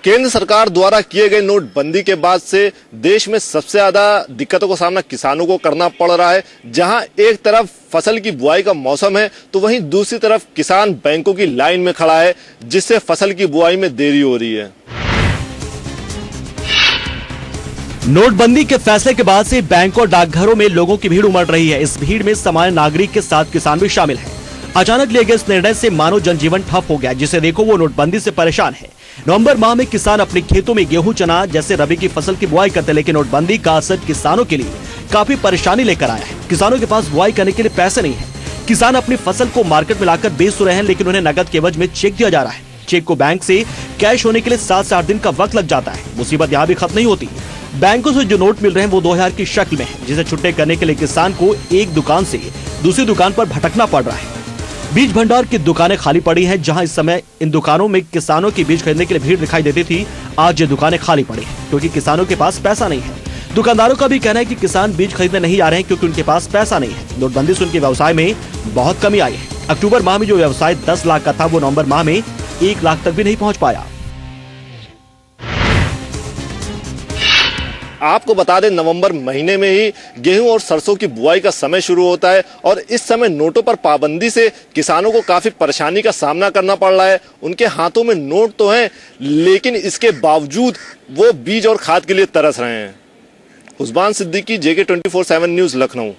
केंद्र सरकार द्वारा किए गए नोटबंदी के बाद से देश में सबसे ज्यादा दिक्कतों का सामना किसानों को करना पड़ रहा है। जहां एक तरफ फसल की बुआई का मौसम है तो वहीं दूसरी तरफ किसान बैंकों की लाइन में खड़ा है, जिससे फसल की बुआई में देरी हो रही है। नोटबंदी के फैसले के बाद से बैंक और डाकघरों में लोगों की भीड़ उमड़ रही है। इस भीड़ में सामान्य नागरिक के साथ किसान भी शामिल है। अचानक लिए गए इस निर्णय से मानव जनजीवन ठप हो गया। जिसे देखो वो नोटबंदी से परेशान है। नवंबर माह में किसान अपने खेतों में गेहूं, चना जैसे रबी की फसल की बुआई करते, लेकिन नोटबंदी का असर किसानों के लिए काफी परेशानी लेकर आया है। किसानों के पास बुआई करने के लिए पैसे नहीं है। किसान अपनी फसल को मार्केट में लाकर बेच तो रहे हैं, लेकिन उन्हें नकद के एवज में चेक दिया जा रहा है। चेक को बैंक से कैश होने के लिए 7 से 8 दिन का वक्त लग जाता है। मुसीबत यहाँ भी खत्म नहीं होती। बैंकों से जो नोट मिल रहे हैं वो 2000 की शक्ल में है, जिसे छुट्टे करने के लिए किसान को एक दुकान से दूसरी दुकान पर भटकना पड़ रहा है। बीज भंडार की दुकानें खाली पड़ी हैं। जहां इस समय इन दुकानों में किसानों की बीज खरीदने के लिए भीड़ दिखाई देती थी, आज ये दुकानें खाली पड़ी हैं क्योंकि किसानों के पास पैसा नहीं है। दुकानदारों का भी कहना है कि किसान बीज खरीदने नहीं आ रहे हैं क्योंकि उनके पास पैसा नहीं है। नोटबंदी से उनके व्यवसाय में बहुत कमी आई है। अक्टूबर माह में जो व्यवसाय 10 लाख का था वो नवंबर माह में 1 लाख तक भी नहीं पहुंच पाया। आपको बता दें, नवंबर महीने में ही गेहूं और सरसों की बुआई का समय शुरू होता है और इस समय नोटों पर पाबंदी से किसानों को काफी परेशानी का सामना करना पड़ रहा है। उनके हाथों में नोट तो हैं, लेकिन इसके बावजूद वो बीज और खाद के लिए तरस रहे हैं। Usman Siddiqui, JK 24/7 news, Lucknow.